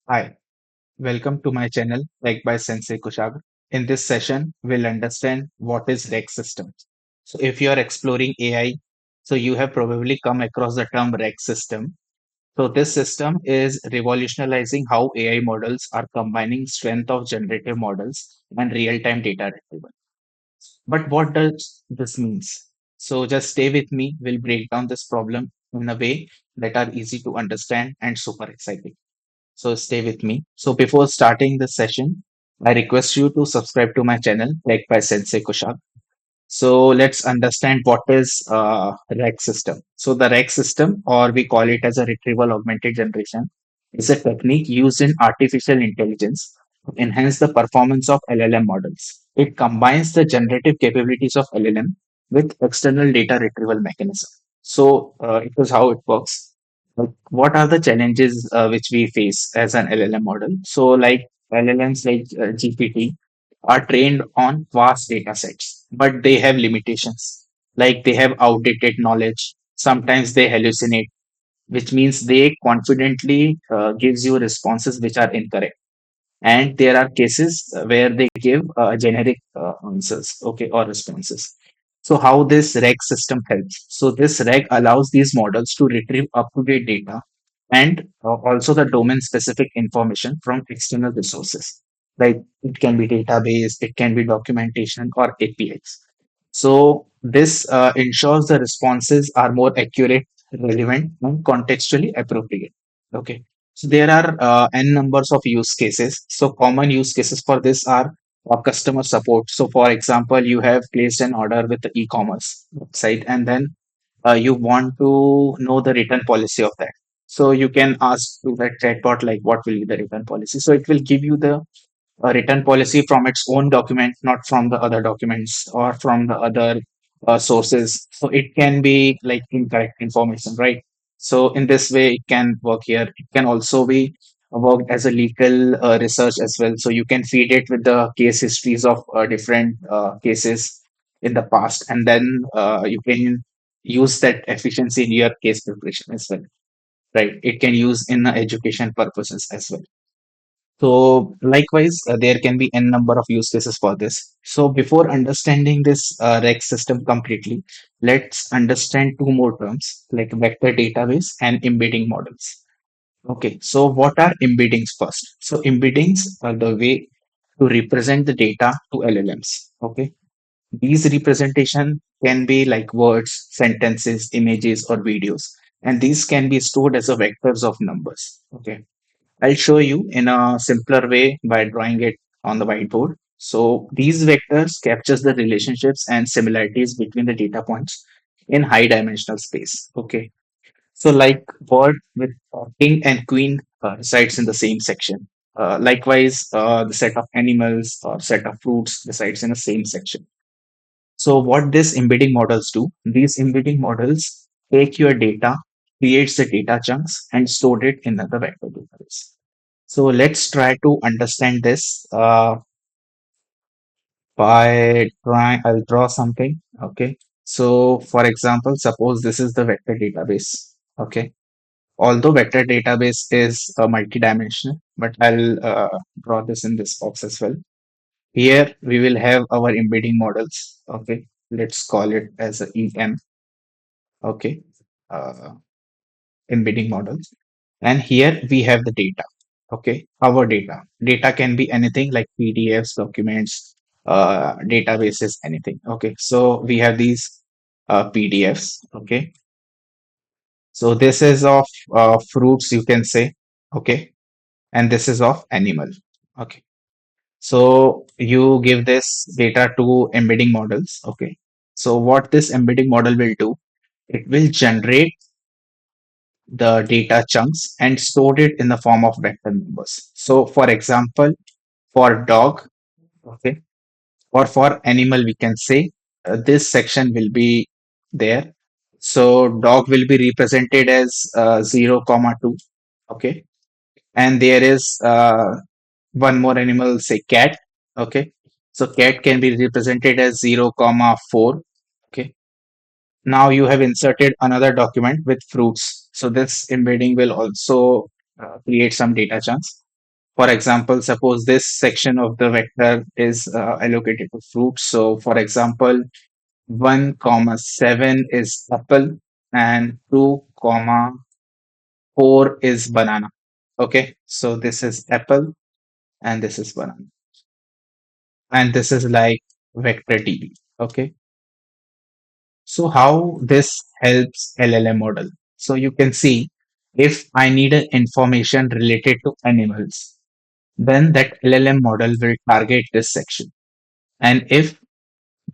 Hi, welcome to my channel, Tech by Sensei Kushagra. In this session, we'll understand what is REC system. So if you are exploring AI, so you have probably come across the term REC system. So this system is revolutionizing how AI models are combining strength of generative models and real-time data retrieval. But what does this means? So just stay with me. We'll break down this problem in a way that are easy to understand and super exciting. So stay with me. So before starting the session, I request you to subscribe to my channel, Tech by Sensei Kushag. So let's understand what is RAG system. So the RAG system, or we call it as a retrieval-augmented generation, is a technique used in artificial intelligence to enhance the performance of LLM models. It combines the generative capabilities of LLM with external data retrieval mechanism. So it is how it works. Like, what are the challenges which we face as an LLM model? So like LLMs like GPT are trained on vast data sets, but they have limitations. Like they have outdated knowledge. Sometimes they hallucinate, which means they confidently gives you responses which are incorrect. And there are cases where they give generic answers, okay, or responses. So how this REG system helps? So this REG allows these models to retrieve up-to-date data and also the domain-specific information from external resources. Like it can be database, it can be documentation or APIs. So this ensures the responses are more accurate, relevant, and contextually appropriate. Okay. So there are n numbers of use cases. So common use cases for this are customer support. So for example, you have placed an order with the e-commerce website, and then you want to know the return policy of that. So you can ask to that chatbot like, what will be the return policy? So it will give you the a return policy from its own document, not from the other documents or from the other sources. So it can be like incorrect information, right? So in this way, it can work here. It can also be worked as a legal research as well. So you can feed it with the case histories of different cases in the past, and then you can use that efficiency in your case preparation as well, right? It can use in education purposes as well. So likewise, there can be n number of use cases for this. So before understanding this REC system completely, let's understand two more terms like vector database and embedding models. Okay, so what are embeddings first? So embeddings are the way to represent the data to LLMs. Okay, these representation can be like words, sentences, images, or videos, and these can be stored as a vectors of numbers. Okay, I'll show you in a simpler way by drawing it on the whiteboard. So these vectors captures the relationships and similarities between the data points in high dimensional space. Okay. So like word with king and queen resides in the same section. Likewise, the set of animals or set of fruits resides in the same section. So what these embedding models do, these embedding models take your data, creates the data chunks and store it in another vector database. So let's try to understand this by trying. I'll draw something. Okay. So for example, suppose this is the vector database. Okay. Although vector database is multidimensional, but I'll draw this in this box as well. Here we will have our embedding models. Okay. Let's call it as a EM. Okay. Uh, embedding models. And here we have the data. Okay, our data. Data can be anything like PDFs, documents, databases, anything. Okay, so we have these PDFs. Okay, so this is of fruits, you can say. Okay, and this is of animal. Okay, so you give this data to embedding models. Okay, so what this embedding model will do, it will generate the data chunks and stored it in the form of vector numbers. So, for example, for dog, okay, or for animal, we can say this section will be there. So, dog will be represented as 0, comma 2, okay, and there is one more animal, say cat, okay. So, cat can be represented as 0, comma 4, okay. Now you have inserted another document with fruits. So this embedding will also create some data chunks. For example, suppose this section of the vector is allocated to fruits. So for example, 1 comma 7 is apple and 2 comma 4 is banana. Okay, so this is apple and this is banana, and this is like vector db. Okay, so how this helps LLM model? So you can see, if I need a information related to animals, then that LLM model will target this section. And if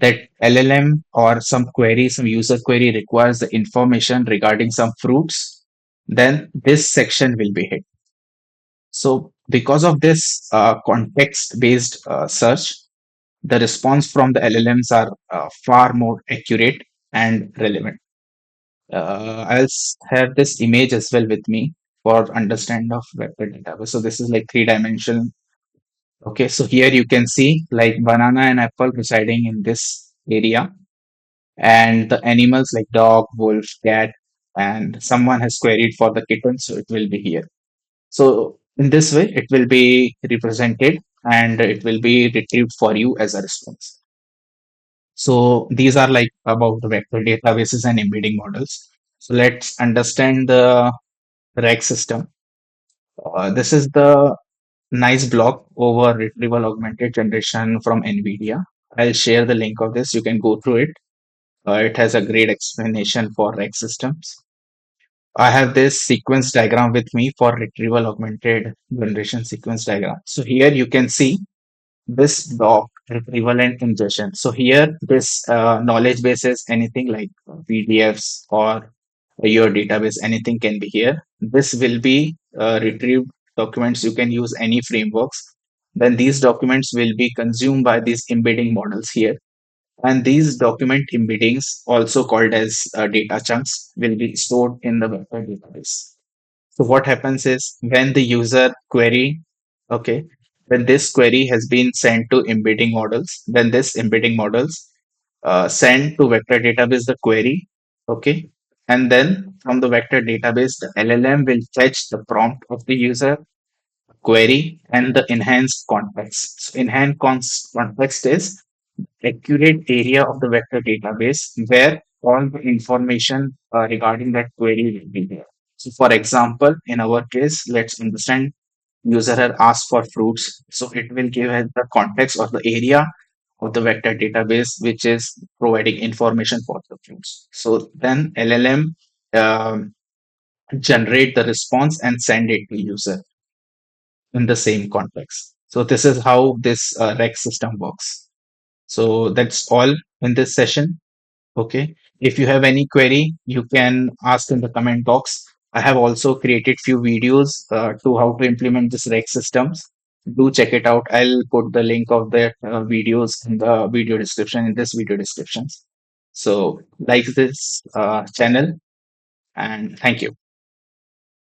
that LLM or some query, some user query requires the information regarding some fruits, then this section will be hit. So because of this context-based search, the response from the LLMs are far more accurate and relevant. Have this image as well with me for understand of vector database. So this is like three-dimensional. Okay, so here you can see like banana and apple residing in this area, and the animals like dog, wolf, cat, and someone has queried for the kitten, so it will be here. So in this way, it will be represented and it will be retrieved for you as a response. So these are like about the vector databases and embedding models. So let's understand the RAG system. This is the nice blog over retrieval augmented generation from NVIDIA. I'll share the link of this. You can go through it. It has a great explanation for RAG systems. I have this sequence diagram with me for retrieval augmented generation sequence diagram. So here you can see this block retrieval and ingestion. So here this knowledge base is anything like PDFs or your database, anything can be here. This will be retrieved documents. You can use any frameworks. Then these documents will be consumed by these embedding models here. And these document embeddings, also called as data chunks, will be stored in the vector database. So what happens is when the user query, okay, when this query has been sent to embedding models, then this embedding models send to vector database the query, okay, and then from the vector database, the LLM will fetch the prompt of the user query and the enhanced context. So context is accurate area of the vector database where all the information regarding that query will be there. So, for example, in our case, let's understand user had asked for fruits. So, it will give us the context or the area of the vector database which is providing information for the fruits. So, then LLM um, generate the response and send it to user in the same context. So, this is how this REC system works. So, that's all in this session. Okay. If you have any query, you can ask in the comment box. I have also created few videos to how to implement this REC systems. Do check it out. I'll put the link of the videos in the video description, in this video descriptions. So like this channel, and thank you.